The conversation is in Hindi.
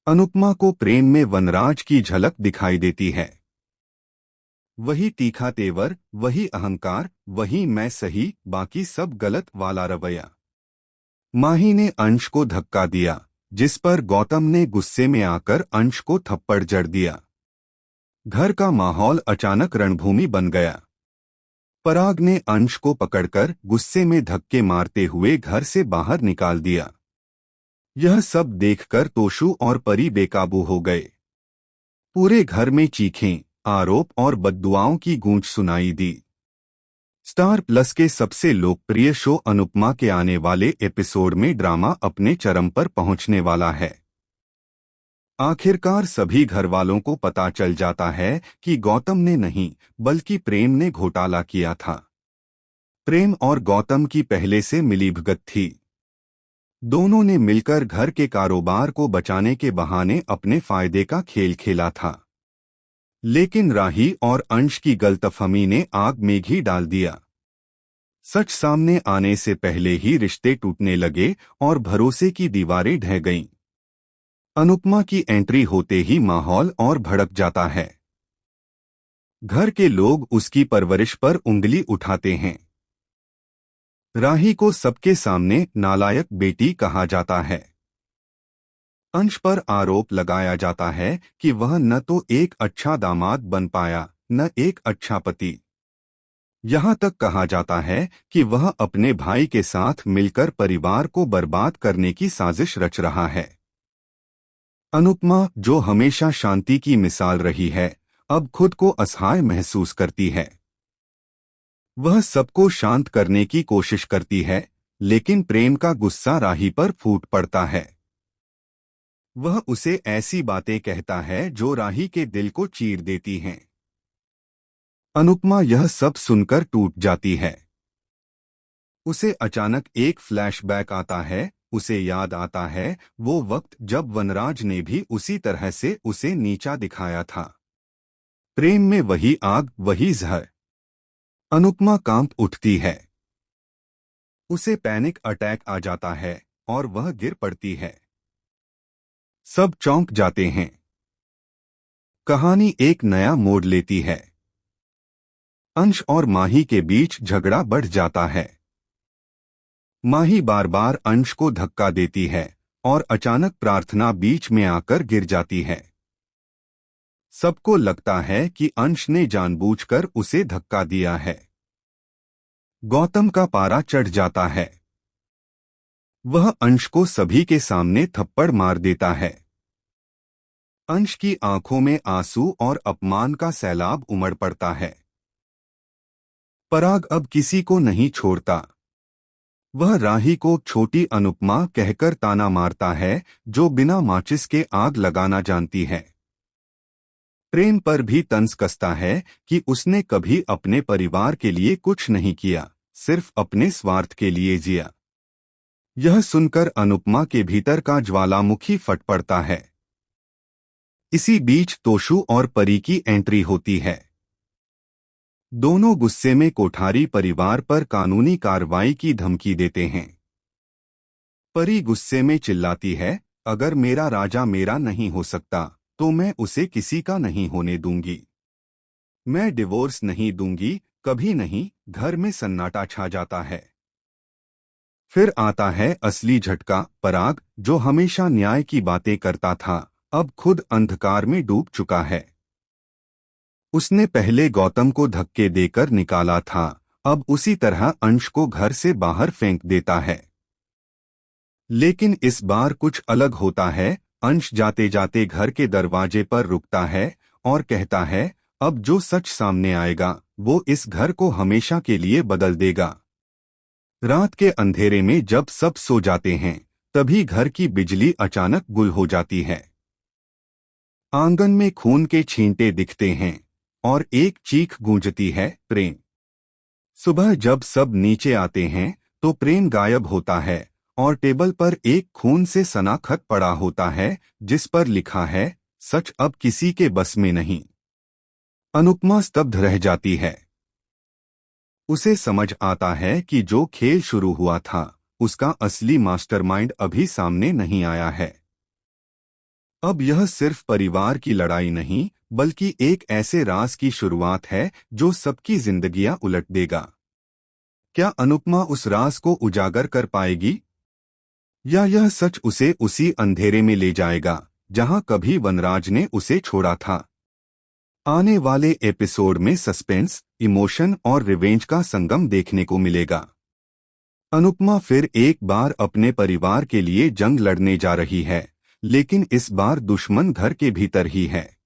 अनुपमा को प्रेम में वनराज की झलक दिखाई देती है। वही तीखा तेवर, वही अहंकार, वही मैं सही बाकी सब गलत वाला रवैया। माही ने अंश को धक्का दिया, जिस पर गौतम ने गुस्से में आकर अंश को थप्पड़ जड़ दिया। घर का माहौल अचानक रणभूमि बन गया। पराग ने अंश को पकड़कर गुस्से में धक्के मारते हुए घर से बाहर निकाल दिया। यह सब देखकर तोशु और परी बेकाबू हो गए। पूरे घर में चीखें, आरोप और बद्दुआओं की गूंज सुनाई दी। स्टार प्लस के सबसे लोकप्रिय शो अनुपमा के आने वाले एपिसोड में ड्रामा अपने चरम पर पहुंचने वाला है। आखिरकार सभी घरवालों को पता चल जाता है कि गौतम ने नहीं बल्कि प्रेम ने घोटाला किया था। प्रेम और गौतम की पहले से मिलीभगत थी। दोनों ने मिलकर घर के कारोबार को बचाने के बहाने अपने फायदे का खेल खेला था। लेकिन राही और अंश की गलतफहमी ने आग में घी डाल दिया। सच सामने आने से पहले ही रिश्ते टूटने लगे और भरोसे की दीवारें ढह गईं। अनुपमा की एंट्री होते ही माहौल और भड़क जाता है। घर के लोग उसकी परवरिश पर उंगली उठाते हैं। राही को सबके सामने नालायक बेटी कहा जाता है। अंश पर आरोप लगाया जाता है कि वह न तो एक अच्छा दामाद बन पाया, न एक अच्छा पति। यहाँ तक कहा जाता है कि वह अपने भाई के साथ मिलकर परिवार को बर्बाद करने की साजिश रच रहा है। अनुपमा, जो हमेशा शांति की मिसाल रही है, अब खुद को असहाय महसूस करती है। वह सबको शांत करने की कोशिश करती है, लेकिन प्रेम का गुस्सा राही पर फूट पड़ता है। वह उसे ऐसी बातें कहता है जो राही के दिल को चीर देती हैं। अनुपमा यह सब सुनकर टूट जाती है। उसे अचानक एक फ्लैशबैक आता है। उसे याद आता है वो वक्त जब वनराज ने भी उसी तरह से उसे नीचा दिखाया था। प्रेम में वही आग, वही जहर। अनुपमा कांप उठती है। उसे पैनिक अटैक आ जाता है और वह गिर पड़ती है। सब चौंक जाते हैं। कहानी एक नया मोड़ लेती है। अंश और माही के बीच झगड़ा बढ़ जाता है। माही बार बार अंश को धक्का देती है और अचानक प्रार्थना बीच में आकर गिर जाती है। सबको लगता है कि अंश ने जानबूझकर उसे धक्का दिया है। गौतम का पारा चढ़ जाता है। वह अंश को सभी के सामने थप्पड़ मार देता है। अंश की आंखों में आंसू और अपमान का सैलाब उमड़ पड़ता है। पराग अब किसी को नहीं छोड़ता। वह राही को छोटी अनुपमा कहकर ताना मारता है, जो बिना माचिस के आग लगाना जानती है। प्रेम पर भी तंज कसता है कि उसने कभी अपने परिवार के लिए कुछ नहीं किया, सिर्फ अपने स्वार्थ के लिए जिया। यह सुनकर अनुपमा के भीतर का ज्वालामुखी फट पड़ता है। इसी बीच तोशु और परी की एंट्री होती है। दोनों गुस्से में कोठारी परिवार पर कानूनी कार्रवाई की धमकी देते हैं। परी गुस्से में चिल्लाती है, अगर मेरा राजा मेरा नहीं हो सकता तो मैं उसे किसी का नहीं होने दूंगी। मैं डिवोर्स नहीं दूंगी, कभी नहीं। घर में सन्नाटा छा जाता है। फिर आता है असली झटका। पराग, जो हमेशा न्याय की बातें करता था, अब खुद अंधकार में डूब चुका है। उसने पहले गौतम को धक्के देकर निकाला था, अब उसी तरह अंश को घर से बाहर फेंक देता है। लेकिन इस बार कुछ अलग होता है। अंश जाते जाते घर के दरवाजे पर रुकता है और कहता है, अब जो सच सामने आएगा वो इस घर को हमेशा के लिए बदल देगा। रात के अंधेरे में जब सब सो जाते हैं, तभी घर की बिजली अचानक गुल हो जाती है। आंगन में खून के छींटे दिखते हैं और एक चीख गूंजती है, प्रेम। सुबह जब सब नीचे आते हैं तो प्रेम गायब होता है और टेबल पर एक खून से सना खत पड़ा होता है, जिस पर लिखा है, सच अब किसी के बस में नहीं। अनुपमा स्तब्ध रह जाती है। उसे समझ आता है कि जो खेल शुरू हुआ था, उसका असली मास्टरमाइंड अभी सामने नहीं आया है। अब यह सिर्फ परिवार की लड़ाई नहीं, बल्कि एक ऐसे राज की शुरुआत है जो सबकी जिंदगियां उलट देगा। क्या अनुपमा उस राज को उजागर कर पाएगी, या यह सच उसे उसी अंधेरे में ले जाएगा जहां कभी वनराज ने उसे छोड़ा था? आने वाले एपिसोड में सस्पेंस, इमोशन और रिवेंज का संगम देखने को मिलेगा। अनुपमा फिर एक बार अपने परिवार के लिए जंग लड़ने जा रही है, लेकिन इस बार दुश्मन घर के भीतर ही है।